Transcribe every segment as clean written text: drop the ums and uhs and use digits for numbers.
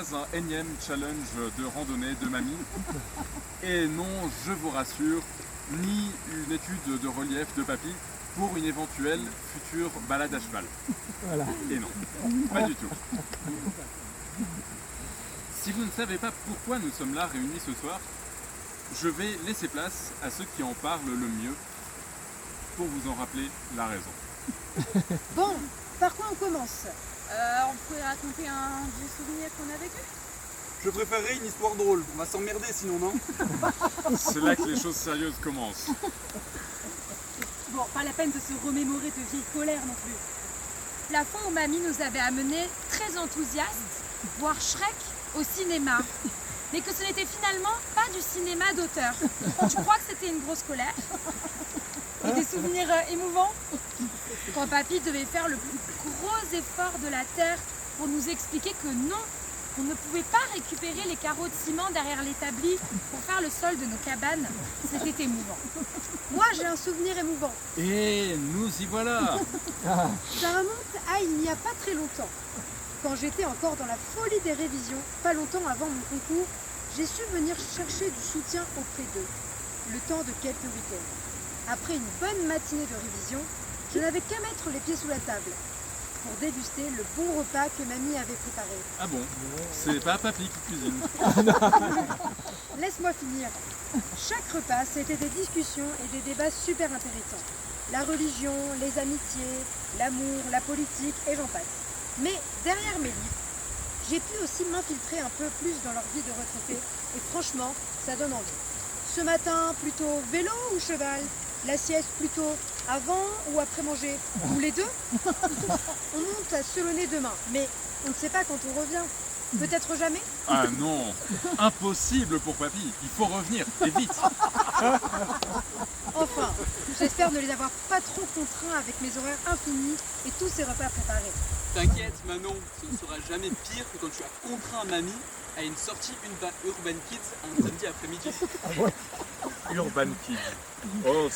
Un énième challenge de randonnée de mamie. Et non, je vous rassure, ni une étude de relief de papy pour une éventuelle future balade à cheval. Voilà. Et non, pas du tout. Si vous ne savez pas pourquoi nous sommes là réunis ce soir, je vais laisser place à ceux qui en parlent le mieux pour vous en rappeler la raison. Bon, par quoi on commence? On pourrait raconter un vieux souvenir qu'on a vécu. Je préférerais une histoire drôle, on va s'emmerder sinon, non? C'est là que les choses sérieuses commencent. Bon, pas la peine de se remémorer de vieilles colères non plus. La fois où mamie nous avait amenés très enthousiastes voir Shrek au cinéma. Mais que ce n'était finalement pas du cinéma d'auteur. Tu crois que c'était une grosse colère? Et des souvenirs émouvants? Quand papy devait faire le plus gros effort de la terre pour nous expliquer que non, on ne pouvait pas récupérer les carreaux de ciment derrière l'établi pour faire le sol de nos cabanes. C'était émouvant. Moi, j'ai un souvenir émouvant. Et nous y voilà. Ça remonte à il n'y a pas très longtemps. Quand j'étais encore dans la folie des révisions, pas longtemps avant mon concours, j'ai su venir chercher du soutien auprès d'eux, le temps de quelques week-ends. Après une bonne matinée de révision, je n'avais qu'à mettre les pieds sous la table pour déguster le bon repas que mamie avait préparé. Ah bon? C'est pas papy qui cuisine. Laisse-moi finir. Chaque repas, c'était des discussions et des débats super intéressants. La religion, les amitiés, l'amour, la politique et j'en passe. Mais derrière mes livres, j'ai pu aussi m'infiltrer un peu plus dans leur vie de retraité et franchement, ça donne envie. Ce matin, plutôt vélo ou cheval? La sieste plutôt avant ou après manger? Ou les deux? On monte à Selonné demain, mais on ne sait pas quand on revient. Peut-être jamais? Ah non, impossible pour papy, il faut revenir, et vite. Enfin, j'espère ne les avoir pas trop contraints avec mes horaires infinis et tous ces repas préparés. T'inquiète Manon, ce ne sera jamais pire que quand tu as contraint mamie à une sortie Urban Kids un samedi après-midi. Urban Kids. Oh,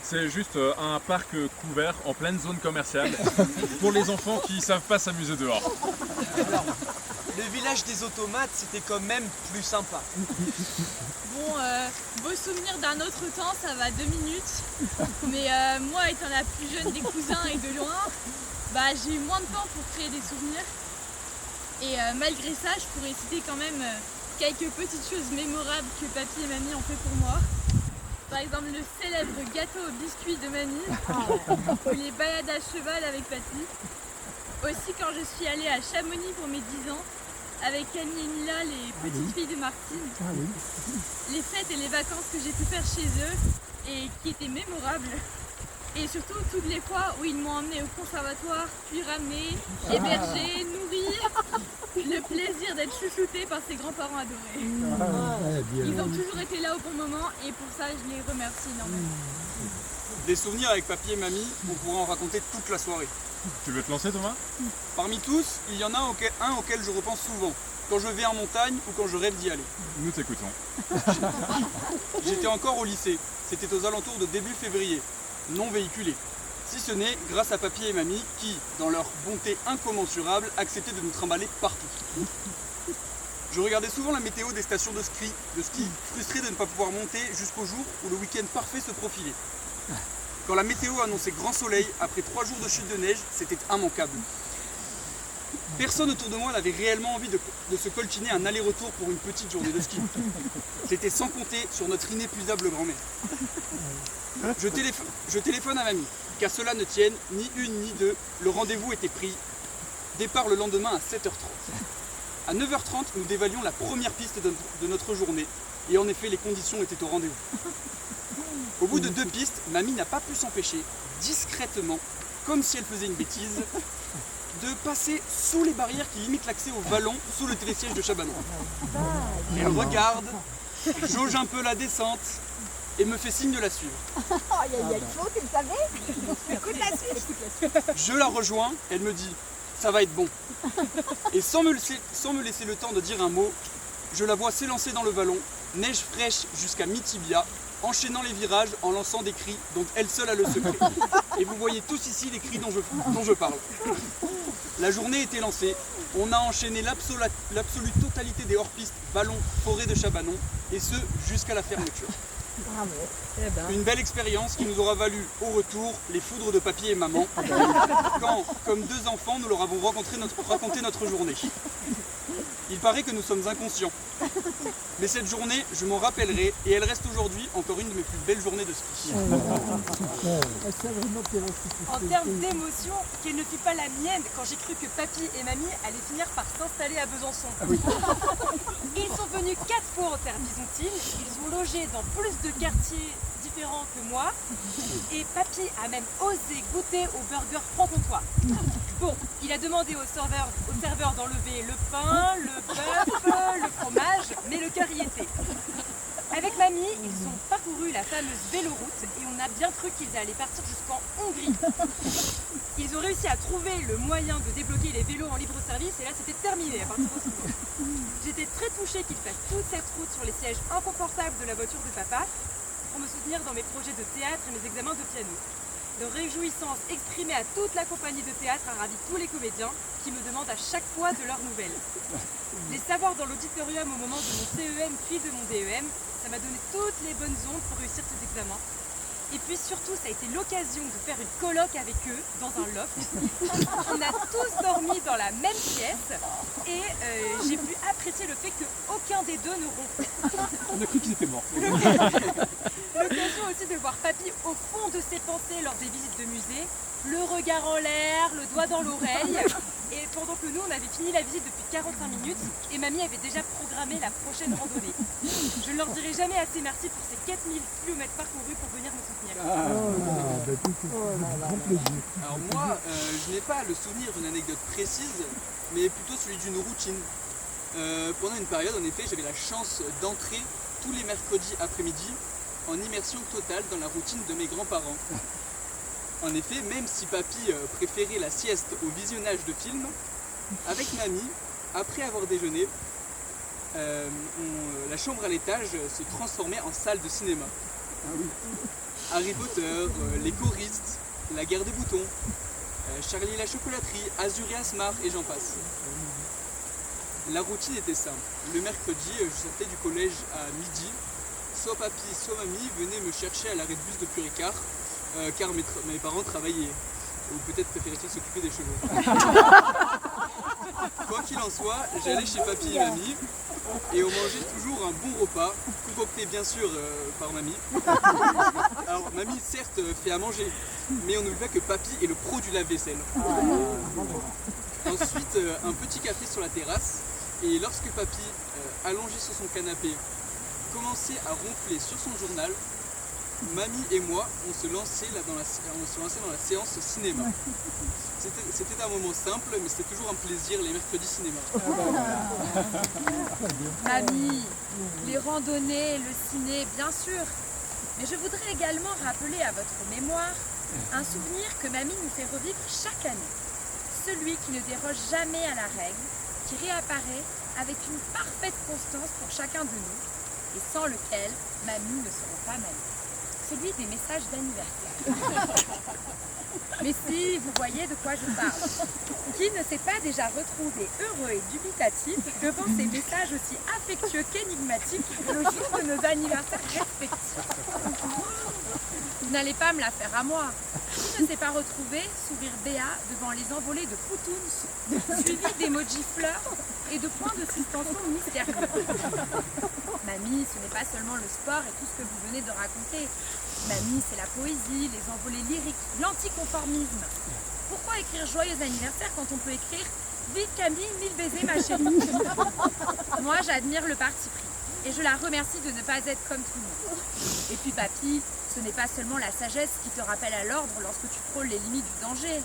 c'est juste un parc couvert en pleine zone commerciale pour les enfants qui savent pas s'amuser dehors. Alors, le village des automates, c'était quand même plus sympa. Bon, beau souvenir d'un autre temps, ça va 2 minutes. Mais moi, étant la plus jeune des cousins et de loin, bah, j'ai eu moins de temps pour créer des souvenirs. Et malgré ça, je pourrais citer quand même quelques petites choses mémorables que papy et mamie ont fait pour moi. Par exemple, le célèbre gâteau au biscuit de mamie, ou les balades à cheval avec papy. Aussi quand je suis allée à Chamonix pour mes 10 ans, avec Annie et Mila, les petites filles de Martine. Les fêtes et les vacances que j'ai pu faire chez eux et qui étaient mémorables. Et surtout toutes les fois où ils m'ont emmenée au conservatoire, puis ramenée, hébergée, nourrie. Le plaisir d'être chouchoutée par ses grands-parents adorés. Ils ont toujours été là au bon moment et pour ça je les remercie énormément. Des souvenirs avec papy et mamie, on pourra en raconter toute la soirée. Tu veux te lancer, Thomas? Parmi tous, il y en a un auquel je repense souvent, quand je vais en montagne ou quand je rêve d'y aller. Nous t'écoutons. J'étais encore au lycée, c'était aux alentours de début février, non véhiculé. Si ce n'est grâce à papy et mamie qui, dans leur bonté incommensurable, acceptaient de nous trimballer partout. Je regardais souvent la météo des stations de ski, frustré de ne pas pouvoir monter jusqu'au jour où le week-end parfait se profilait. Quand la météo annonçait grand soleil, après 3 jours de chute de neige, c'était immanquable. Personne autour de moi n'avait réellement envie de se coltiner un aller-retour pour une petite journée de ski. C'était sans compter sur notre inépuisable grand-mère. Je téléphone à mamie. Qu'à cela ne tienne, ni une ni deux, le rendez-vous était pris. Départ le lendemain à 7h30. À 9h30, nous dévalions la première piste de notre journée. Et en effet, les conditions étaient au rendez-vous. Au bout de 2 pistes, mamie n'a pas pu s'empêcher, discrètement, comme si elle faisait une bêtise, de passer sous les barrières qui limitent l'accès au vallon sous le télésiège de Chabanon. Elle regarde, jauge un peu la descente et me fait signe de la suivre. Il y a une chose, tu le savais? Écoute la suite. Je la rejoins, elle me dit « ça va être bon ». Et sans me laisser le temps de dire un mot, je la vois s'élancer dans le vallon, neige fraîche jusqu'à mi-tibia, enchaînant les virages en lançant des cris dont elle seule a le secret. Et vous voyez tous ici les cris dont je parle. La journée était lancée, on a enchaîné l'absolue totalité des hors-pistes, ballons, forêt de Chabanon, et ce jusqu'à la fermeture. Bravo. Une belle expérience qui nous aura valu au retour les foudres de papy et maman, quand, comme deux enfants, nous leur avons raconté notre journée. Il paraît que nous sommes inconscients. Mais cette journée, je m'en rappellerai et elle reste aujourd'hui encore une de mes plus belles journées de ski. En termes d'émotion, quelle ne fut pas la mienne quand j'ai cru que papy et mamie allaient finir par s'installer à Besançon. Ils sont venus 4 fois en terre bisontine, ils ont logé dans plus de quartiers différents que moi et papy a même osé goûter au burger franc-comtois. Bon, il a demandé au serveur d'enlever le pain, le bœuf, le fromage, mais le cœur y était. Avec mamie, ils ont parcouru la fameuse véloroute et on a bien cru qu'ils allaient partir jusqu'en Hongrie. Ils ont réussi à trouver le moyen de débloquer les vélos en libre service et là c'était terminé à partir de ce moment. J'étais très touchée qu'ils fassent toute cette route sur les sièges inconfortables de la voiture de papa pour me soutenir dans mes projets de théâtre et mes examens de piano. Leur réjouissance exprimée à toute la compagnie de théâtre a ravi tous les comédiens qui me demandent à chaque fois de leurs nouvelles. Les savoir dans l'auditorium au moment de mon CEM puis de mon DEM, ça m'a donné toutes les bonnes ondes pour réussir ces examens. Et puis surtout, ça a été l'occasion de faire une colloque avec eux dans un loft. On a tous dormi dans la même pièce et j'ai pu apprécier le fait qu'aucun des deux ne ronfle. On a cru qu'ils étaient morts. L'occasion aussi de voir papy au fond de ses pensées lors des visites de musée, le regard en l'air, le doigt dans l'oreille. Et pendant que nous, on avait fini la visite depuis 45 minutes et mamie avait déjà programmé la prochaine randonnée. Je ne leur dirai jamais assez merci pour ces 4000 km parcourus pour venir me soutenir. Alors moi, je n'ai pas le souvenir d'une anecdote précise, mais plutôt celui d'une routine. Pendant une période, en effet, j'avais la chance d'entrer tous les mercredis après-midi en immersion totale dans la routine de mes grands-parents. En effet, même si papy préférait la sieste au visionnage de films, avec mamie, après avoir déjeuné, la chambre à l'étage se transformait en salle de cinéma. Harry Potter, les choristes, la guerre des boutons, Charlie la chocolaterie, Azur et Asmar et j'en passe. La routine était simple. Le mercredi, je sortais du collège à midi. Soit papy, soit mamie venaient me chercher à l'arrêt de bus de Puricard, car mes parents travaillaient. Ou peut-être préféraient-ils s'occuper des chevaux. Quoi qu'il en soit, j'allais chez papy et mamie et on mangeait toujours un bon repas, concocté bien sûr par mamie. Alors mamie certes fait à manger, mais on n'oublie pas que papy est le pro du lave-vaisselle. Ensuite, un petit café sur la terrasse et lorsque papy, allongé sur son canapé, commençait à ronfler sur son journal, mamie et moi, on se lançait dans la séance cinéma. C'était un moment simple, mais c'était toujours un plaisir les mercredis cinéma. Mamie, les randonnées, le ciné, bien sûr. Mais je voudrais également rappeler à votre mémoire un souvenir que mamie nous fait revivre chaque année. Celui qui ne déroge jamais à la règle, qui réapparaît avec une parfaite constance pour chacun de nous, et sans lequel mamie ne serait pas mamie. Celui des messages d'anniversaire. Mais si, vous voyez de quoi je parle. Qui ne s'est pas déjà retrouvé heureux et dubitatif devant ces messages aussi affectueux qu'énigmatiques le jour de nos anniversaires respectifs? Vous n'allez pas me la faire à moi. Qui ne s'est pas retrouvé sourire béat devant les envolées de Poutoun, suivis d'emojis fleurs et de points de suspension mystérieux? Mamie, ce n'est pas seulement le sport et tout ce que vous venez de raconter. Mamie, c'est la poésie, les envolées lyriques, l'anticonformisme. Pourquoi écrire joyeux anniversaire quand on peut écrire vive Camille, 1000 baisers ma chérie? Moi, j'admire le parti pris et je la remercie de ne pas être comme tout le monde. Et puis papy, ce n'est pas seulement la sagesse qui te rappelle à l'ordre lorsque tu frôles les limites du danger.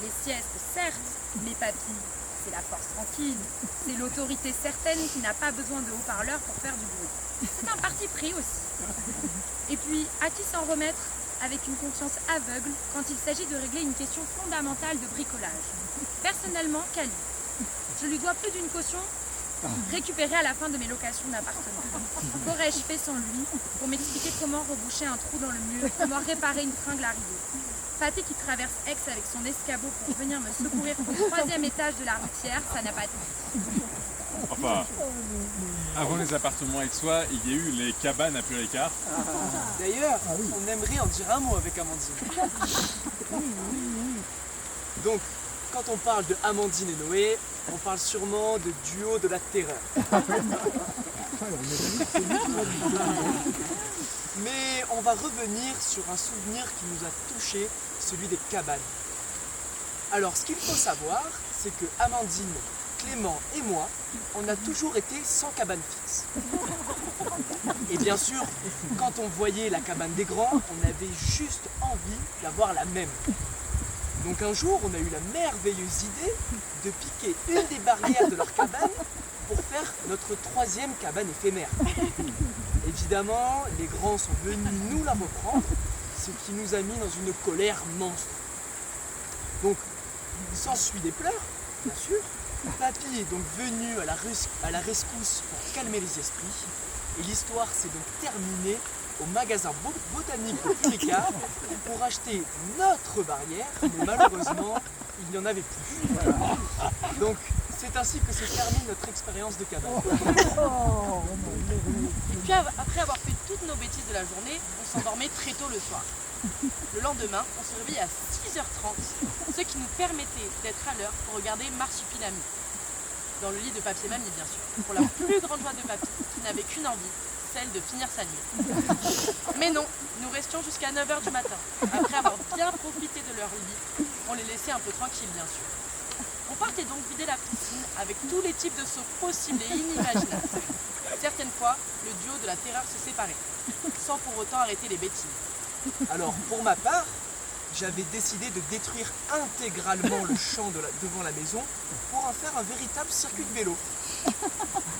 Les siestes, certes, mais papy, c'est la force tranquille. C'est l'autorité certaine qui n'a pas besoin de haut-parleurs pour faire du bruit. C'est un parti pris aussi. Et puis, à qui s'en remettre avec une confiance aveugle quand il s'agit de régler une question fondamentale de bricolage? Personnellement, Cali. Je lui dois plus d'une caution récupéré à la fin de mes locations d'appartements. Qu'aurais-je fait sans lui pour m'expliquer comment reboucher un trou dans le mur, comment réparer une tringle à rideau? Pathé qui traverse Aix avec son escabeau pour venir me secourir au 3e étage de la routière, ça n'a pas de prix. Enfin, avant les appartements aixois, il y a eu les cabanes à Puricard. D'ailleurs, on aimerait en dire un mot avec Amandine. Donc, quand on parle de Amandine et Noé, on parle sûrement de duo de la terreur. Mais on va revenir sur un souvenir qui nous a touchés, celui des cabanes. Alors, ce qu'il faut savoir, c'est que Amandine, Clément et moi, on a toujours été sans cabane fixe. Et bien sûr, quand on voyait la cabane des grands, on avait juste envie d'avoir la même. Donc un jour, on a eu la merveilleuse idée de piquer une des barrières de leur cabane pour faire notre 3e cabane éphémère. Évidemment, les grands sont venus nous la reprendre, ce qui nous a mis dans une colère monstre. Donc, s'ensuit des pleurs, bien sûr. Papy est donc venu à la rescousse pour calmer les esprits. Et l'histoire s'est donc terminée au magasin botanique de Puricard pour acheter notre barrière, mais malheureusement, il n'y en avait plus. Donc, c'est ainsi que se termine notre expérience de cabane. Et puis après avoir fait toutes nos bêtises de la journée, on s'endormait très tôt le soir. Le lendemain, on se réveillait à 6h30, ce qui nous permettait d'être à l'heure pour regarder Marsupilami. Dans le lit de Papy et Mamie, bien sûr, pour la plus grande joie de Papy, qui n'avait qu'une envie, celle de finir sa nuit. Mais non, nous restions jusqu'à 9h du matin. Après avoir bien profité de leur lit, on les laissait un peu tranquilles, bien sûr. On partait donc vider la piscine avec tous les types de sauts possibles et inimaginables. Certaines fois, le duo de la terreur se séparait, sans pour autant arrêter les bêtises. Alors, pour ma part, j'avais décidé de détruire intégralement le champ devant la maison pour en faire un véritable circuit de vélo.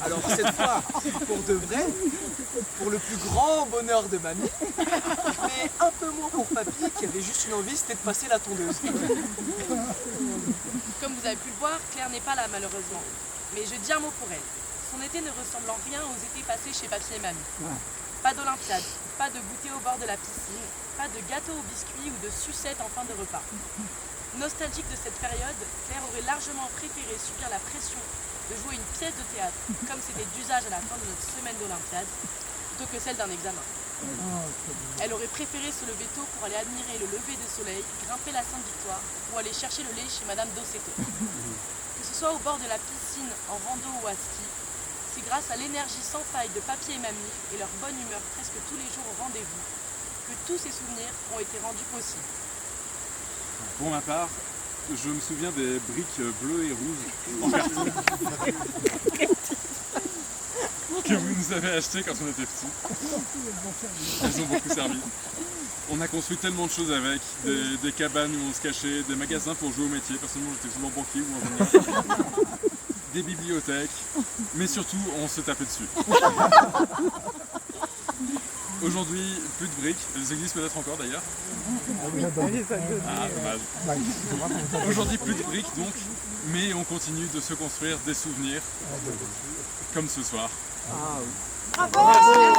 Alors cette fois, pour de vrai, pour le plus grand bonheur de mamie, mais un peu moins pour papy qui avait juste une envie, c'était de passer la tondeuse. Comme vous avez pu le voir, Claire n'est pas là malheureusement. Mais je dis un mot pour elle. Son été ne ressemble en rien aux étés passés chez Papy et Mamie. Pas d'Olympiade, pas de goûter au bord de la piscine, pas de gâteau aux biscuits ou de sucettes en fin de repas. Nostalgique de cette période, Claire aurait largement préféré subir la pression de jouer une pièce de théâtre, comme c'était d'usage à la fin de notre semaine d'Olympiade, plutôt que celle d'un examen. Elle aurait préféré se lever tôt pour aller admirer le lever de soleil, grimper la Sainte-Victoire ou aller chercher le lait chez Madame Dossetto. Que ce soit au bord de la piscine, en rando ou à ski, c'est grâce à l'énergie sans faille de Papy et Mamie et leur bonne humeur presque tous les jours au rendez-vous que tous ces souvenirs ont été rendus possibles. Pour ma part, je me souviens des briques bleues et rouges en carton que vous nous avez achetées quand on était petits. Elles ont beaucoup servi. On a construit tellement de choses avec, des cabanes où on se cachait, des magasins pour jouer au métier. Personnellement, j'étais souvent banquier ou ingénieur. Des bibliothèques, mais surtout, on se tapait dessus. Aujourd'hui, plus de briques. Elles existent peut-être encore d'ailleurs. Ah, dommage. Aujourd'hui, plus de briques donc, mais on continue de se construire des souvenirs, comme ce soir. Bravo!